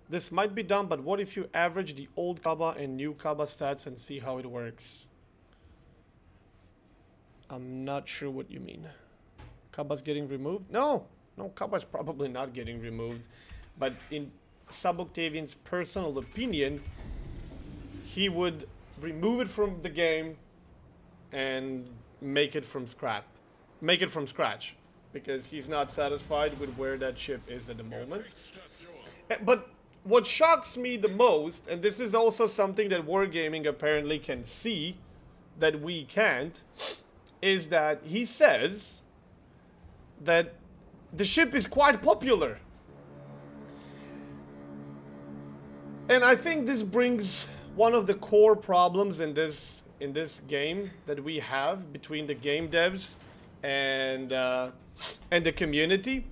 This might be dumb, but what if you average the old Kaba and new Kaba stats and see how it works? I'm not sure what you mean. Kaba's getting removed? No! No, Kaba's probably not getting removed. But in Sub-Octavian's personal opinion, he would remove it from the game and make it from scratch. Make it from scratch. Because he's not satisfied with where that ship is at the moment. But what shocks me the most, and this is also something that Wargaming apparently can see, that we can't, is that he says that the ship is quite popular. And I think this brings one of the core problems in this game that we have between the game devs and the community,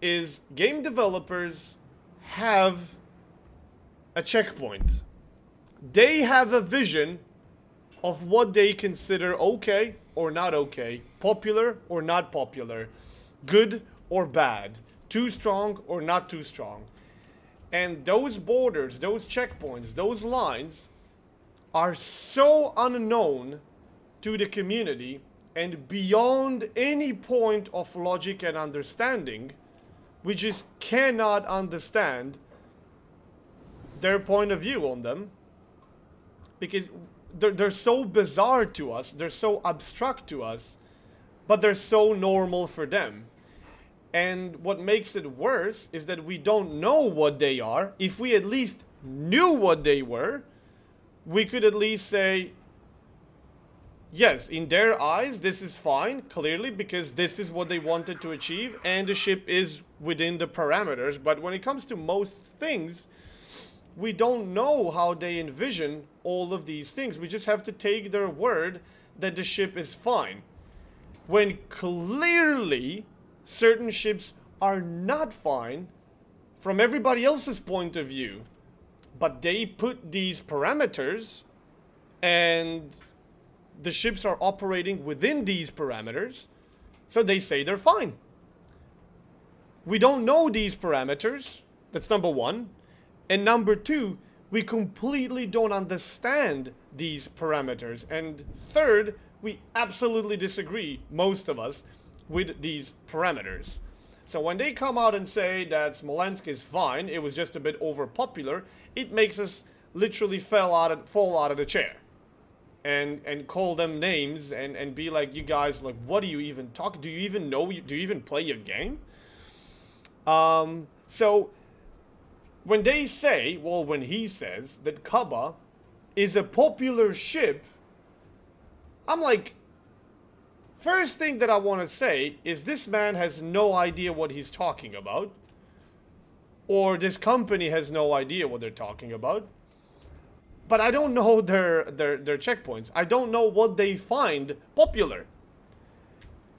is game developers have a checkpoint. They have a vision of what they consider okay or not okay, popular or not popular, good or bad, too strong or not too strong. And those borders, those checkpoints, those lines are so unknown to the community and beyond any point of logic and understanding, we just cannot understand their point of view on them, because they're so bizarre to us, they're so abstract to us, but they're so normal for them. And what makes it worse is that we don't know what they are. If we at least knew what they were, we could at least say, yes, in their eyes, this is fine, clearly, because this is what they wanted to achieve, and the ship is within the parameters. But when it comes to most things, we don't know how they envision all of these things. We just have to take their word that the ship is fine. When clearly, certain ships are not fine from everybody else's point of view. But they put these parameters, and the ships are operating within these parameters, so they say they're fine. We don't know these parameters, that's number one. And number two, we completely don't understand these parameters. And third, we absolutely disagree, most of us, with these parameters. So when they come out and say that Smolensk is fine, it was just a bit overpopular, it makes us literally fall out of the chair. And call them names and be like, you guys, like, what do you even talk? Do you even know? Do you even play your game? So when they say, well, when he says that Kaba is a popular ship, I'm like, first thing that I want to say is this man has no idea what he's talking about. Or this company has no idea what they're talking about. But I don't know their checkpoints. I don't know what they find popular.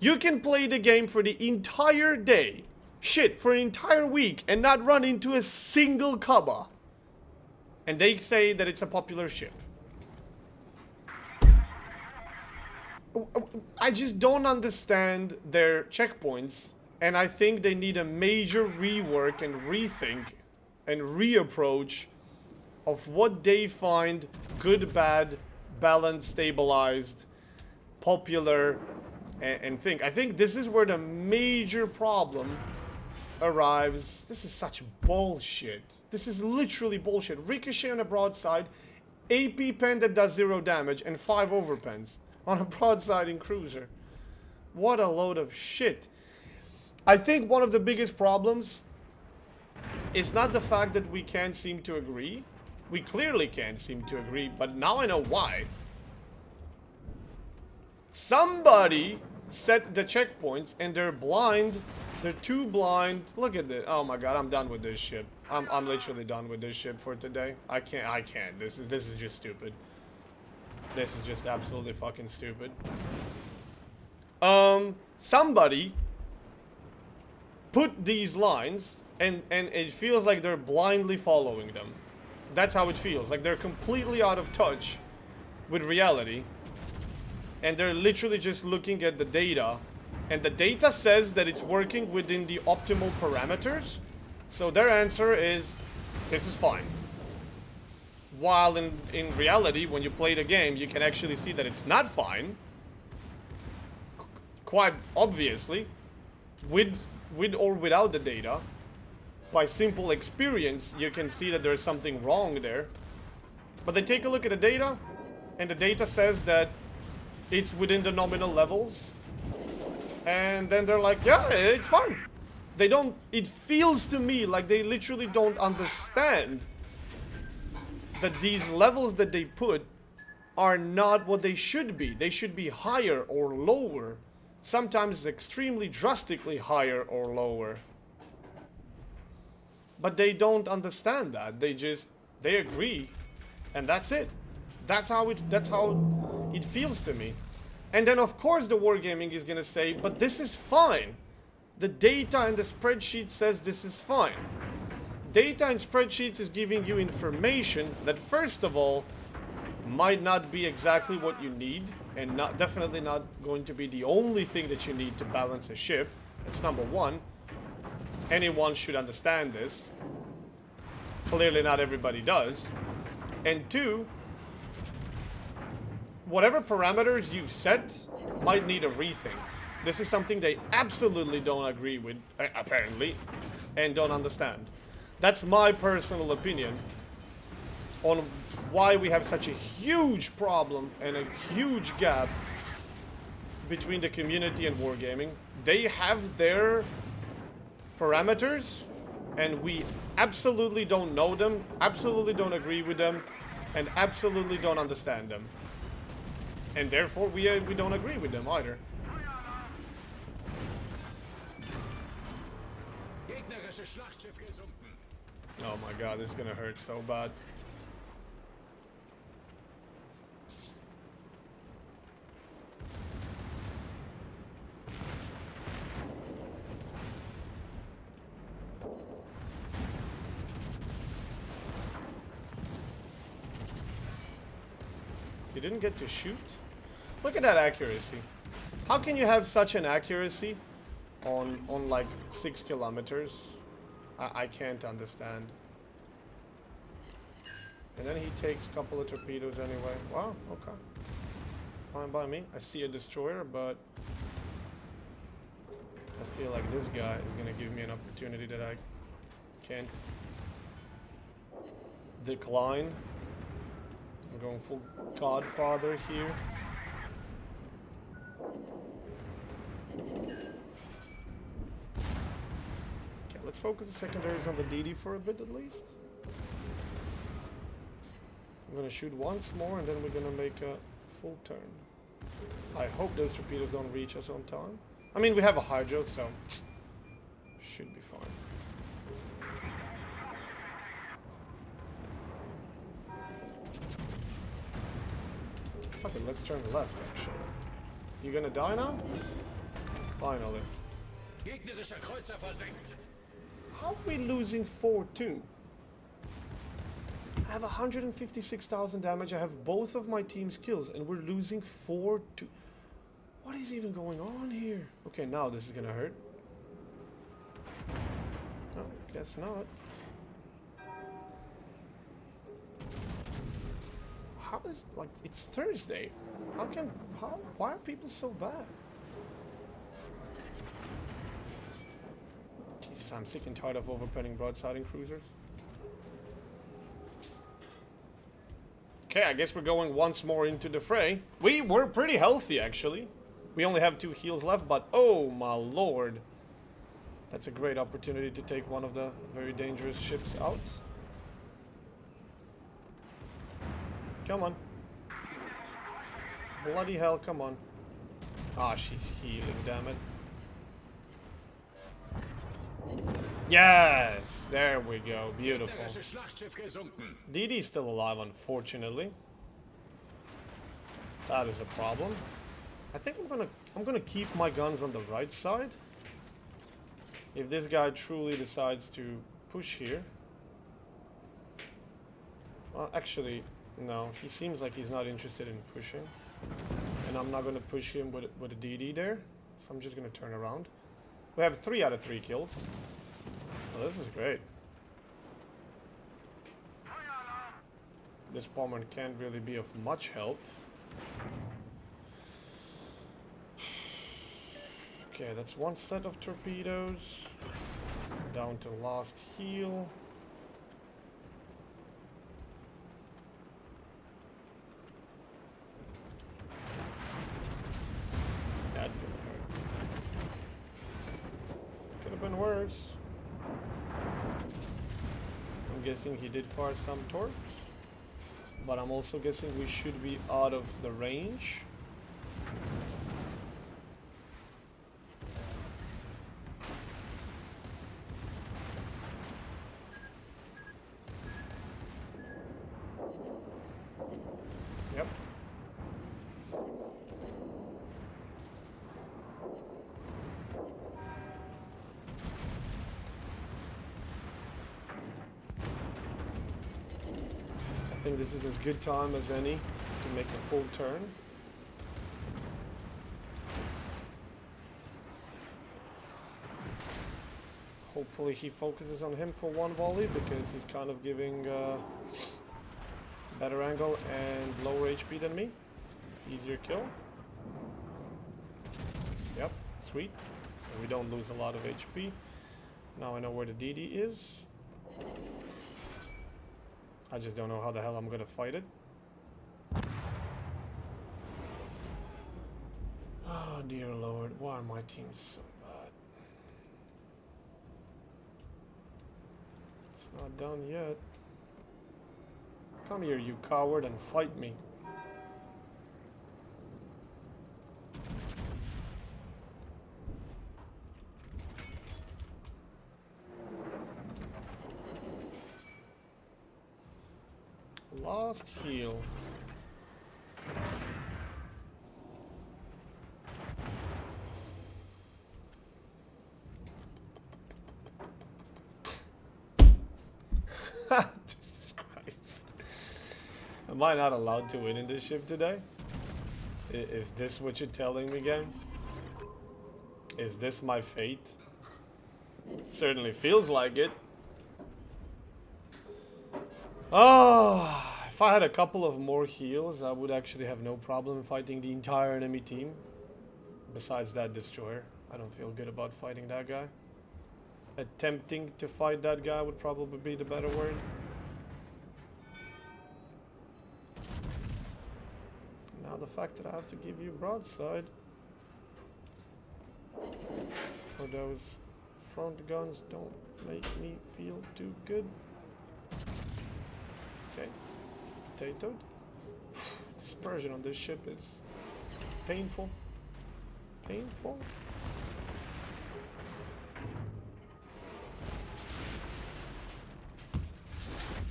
You can play the game for the entire day, shit, for an entire week, and not run into a single Kaba. And they say that it's a popular ship. I just don't understand their checkpoints, and I think they need a major rework and rethink and reapproach of what they find good, bad, balanced, stabilized, popular, and think. I think this is where the major problem arrives. This is such bullshit. This is literally bullshit. Ricochet on a broadside, AP pen that does 0 damage, and 5 overpens on a broadside in cruiser. What a load of shit. I think one of the biggest problems is not the fact that we can't seem to agree. We clearly can't seem to agree, but now I know why. Somebody set the checkpoints and they're blind. They're too blind. Look at this. Oh my god, I'm done with this ship. I'm literally done with this ship for today. I can't. This is just stupid. This is just absolutely fucking stupid. Somebody put these lines and it feels like they're blindly following them. That's how it feels. Like they're completely out of touch with reality. And they're literally just looking at the data. And the data says that it's working within the optimal parameters. So their answer is, This is fine. While in reality, when you play the game, you can actually see that it's not fine. Quite obviously, with or without the data. By simple experience, you can see that there's something wrong there. But they take a look at the data, and the data says that it's within the nominal levels. And then they're like, yeah, it's fine. They don't, it feels to me like they literally don't understand that these levels that they put are not what they should be. They should be higher or lower. Sometimes extremely drastically higher or lower. But they don't understand that. They agree, and that's it. That's how it feels to me. And then of course the wargaming is gonna say, but this is fine. The data and the spreadsheet says this is fine. Data and spreadsheets is giving you information that first of all might not be exactly what you need, and definitely not going to be the only thing that you need to balance a ship. That's number one. Anyone should understand this. Clearly not everybody does. And two, whatever parameters you've set might need a rethink. This is something they absolutely don't agree with, apparently, and don't understand. That's my personal opinion on why we have such a huge problem and a huge gap between the community and wargaming. They have their parameters, and we absolutely don't know them, absolutely don't agree with them, and absolutely don't understand them. And therefore, we don't agree with them either. Oh my god, this is gonna hurt so bad. You didn't get to shoot? Look at that accuracy. How can you have such an accuracy on like 6 kilometers? I can't understand. And then he takes a couple of torpedoes anyway. Wow, okay. Fine by me. I see a destroyer, but I feel like this guy is gonna give me an opportunity that I can't decline. I'm going full Godfather here. Okay, let's focus the secondaries on the DD for a bit at least. I'm gonna shoot once more and then we're gonna make a full turn. I hope those torpedoes don't reach us on time. I mean, we have a hydro, so should be fine. Fuck it, let's turn left, actually. You gonna die now? Finally. How are we losing 4-2? I have 156,000 damage, I have both of my team's kills, and we're losing 4-2. What is even going on here? Okay, now this is gonna hurt. No, guess not. How is, like, it's Thursday. Why are people so bad? Jesus, I'm sick and tired of overpenning broadsiding cruisers. Okay, I guess we're going once more into the fray. We were pretty healthy, actually. We only have 2 heals left, but oh my lord. That's a great opportunity to take one of the very dangerous ships out. Come on. Bloody hell, come on. Ah, she's healing, damn it. Yes! There we go. Beautiful. DD's still alive, unfortunately. That is a problem. I think I'm gonna keep my guns on the right side. If this guy truly decides to push here. Well, actually, no. He seems like he's not interested in pushing. And I'm not gonna push him with a DD there. So I'm just gonna turn around. We have 3 out of 3 kills. Well, this is great. This Pommern can't really be of much help. Okay, that's one set of torpedoes. Down to last heal. That's gonna hurt. Could have been worse. I'm guessing he did fire some torps. But I'm also guessing we should be out of the range. Yep. I think this is as good time as any to make a full turn. Hopefully he focuses on him for one volley because he's kind of giving better angle and lower HP than me. Easier kill. Yep, sweet. So we don't lose a lot of HP. Now I know where the DD is. I just don't know how the hell I'm gonna fight it. Oh dear lord, why are my teams so bad? It's not done yet. Come here, you coward, and fight me. Last heal. Jesus Christ. Am I not allowed to win in this ship today? Is this what you're telling me, game? Is this my fate? Certainly feels like it. Oh, if I had a couple of more heals, I would actually have no problem fighting the entire enemy team. Besides that destroyer. I don't feel good about fighting that guy. Attempting to fight that guy would probably be the better word. Now the fact that I have to give you broadside for those front guns don't make me feel too good. Okay, potatoed. Dispersion on this ship is painful. Painful.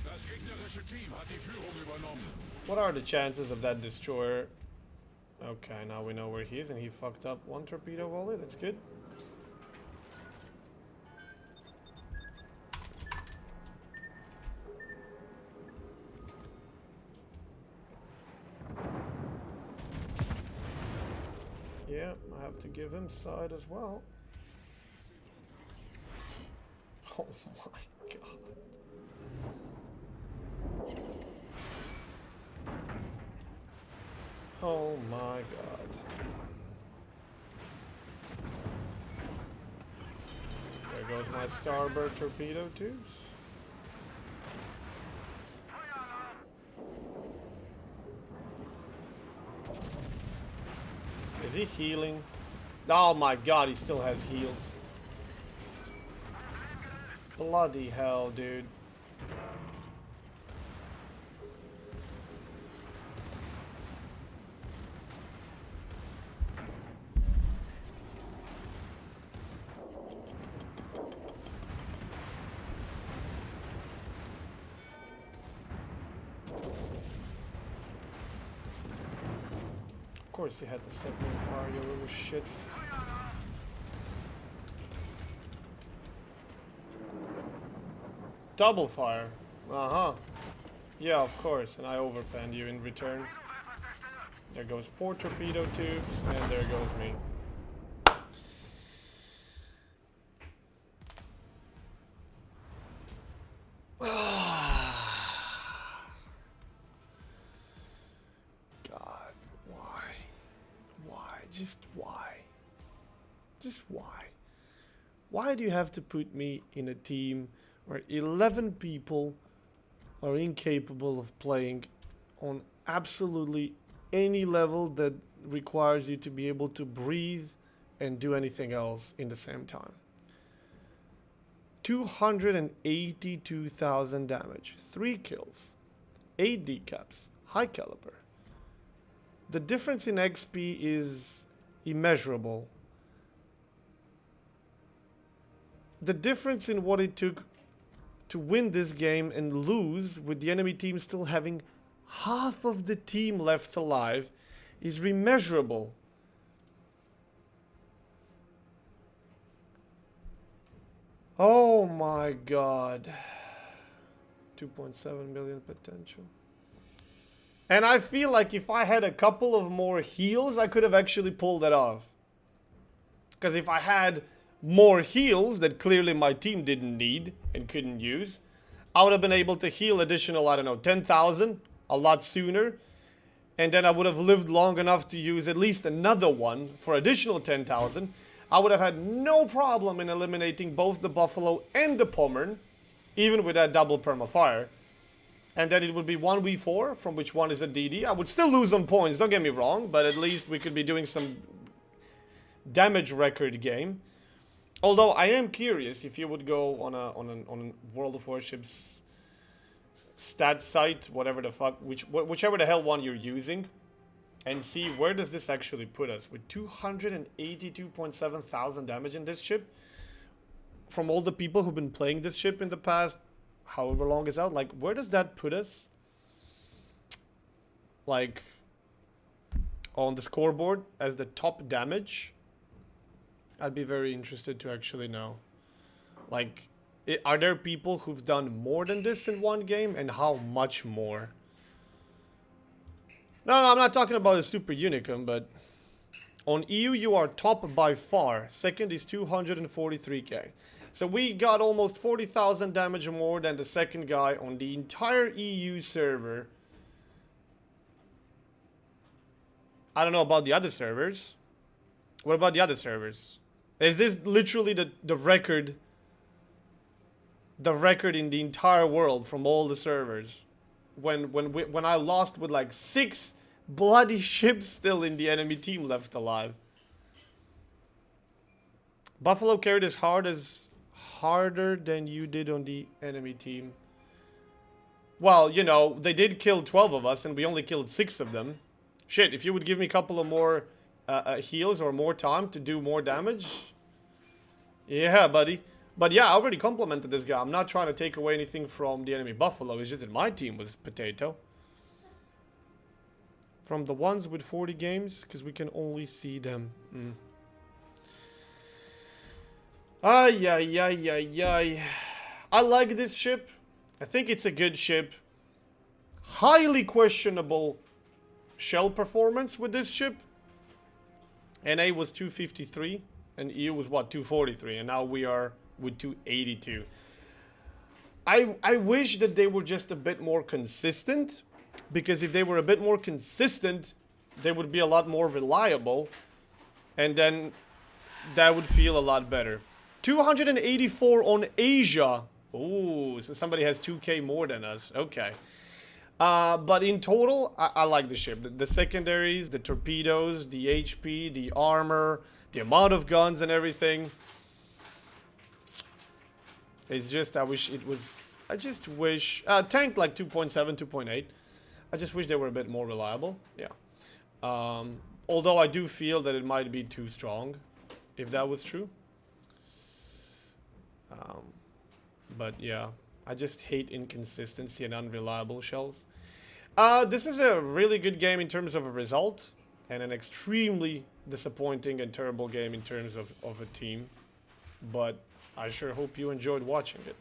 Das gegnerische Team hat die Führung übernommen. What are the chances of that destroyer? Okay, now we know where he is, and he fucked up one torpedo volley. That's good. Yeah, I have to give him side as well. Oh my god. Oh my god. There goes my starboard torpedo tubes. Is he healing? Oh my god, he still has heals. Bloody hell, dude. Of course you had to set me on fire, you little shit. Double fire. Uh-huh. Yeah, of course, and I overpanned you in return. There goes poor torpedo tubes, and there goes me. Just why? Why do you have to put me in a team where 11 people are incapable of playing on absolutely any level that requires you to be able to breathe and do anything else in the same time? 282,000 damage, 3 kills, 8 decaps, high caliber. The difference in XP is immeasurable. The difference in what it took to win this game and lose with the enemy team still having half of the team left alive is immeasurable. Oh my god. 2.7 million potential. And I feel like if I had a couple of more heals, I could have actually pulled that off. Because if I had more heals that clearly my team didn't need and couldn't use, I would have been able to heal additional, I don't know, 10,000 a lot sooner. And then I would have lived long enough to use at least another one for additional 10,000. I would have had no problem in eliminating both the Buffalo and the Pommern, even with that double permafire. And then it would be 1v4, from which one is a DD. I would still lose on points, don't get me wrong, but at least we could be doing some damage record game. Although I am curious if you would go on a World of Warships stat site, whatever the fuck, whichever the hell one you're using, and see where does this actually put us with 282.7 thousand damage in this ship from all the people who've been playing this ship in the past however long it's out. Like, where does that put us, like, on the scoreboard as the top damage? I'd be very interested to actually know. Like, are there people who've done more than this in one game, and how much more? No, I'm not talking about a Super Unicum, but on EU you are top by far. Second is 243k. So we got almost 40,000 damage more than the second guy on the entire EU server. I don't know about the other servers. What about the other servers? Is this literally the record? The record in the entire world from all the servers? When I lost with like 6 bloody ships still in the enemy team left alive. Buffalo carried as harder than you did on the enemy team. Well, you know, they did kill 12 of us and we only killed 6 of them. Shit, if you would give me a couple of more heals or more time to do more damage. Yeah, buddy. But yeah, I already complimented this guy. I'm not trying to take away anything from the enemy Buffalo. It's just that my team was potato. From the ones with 40 games, because we can only see them. Ay, ay, ay, ay, ay. I like this ship. I think it's a good ship. Highly questionable shell performance with this ship. NA was 253 and EU was what, 243, and now we are with 282. I wish that they were just a bit more consistent, because if they were a bit more consistent, they would be a lot more reliable, and then that would feel a lot better. 284 on Asia. Ooh, so somebody has 2k more than us. Okay. But in total, I like the ship. The secondaries, the torpedoes, the HP, the armor, the amount of guns and everything. It's just, I wish it was, I just wish, tank like 2.7, 2.8. I just wish they were a bit more reliable. Yeah. Although I do feel that it might be too strong, if that was true. But yeah, I just hate inconsistency and unreliable shells. This is a really good game in terms of a result, and an extremely disappointing and terrible game in terms of a team. But I sure hope you enjoyed watching it.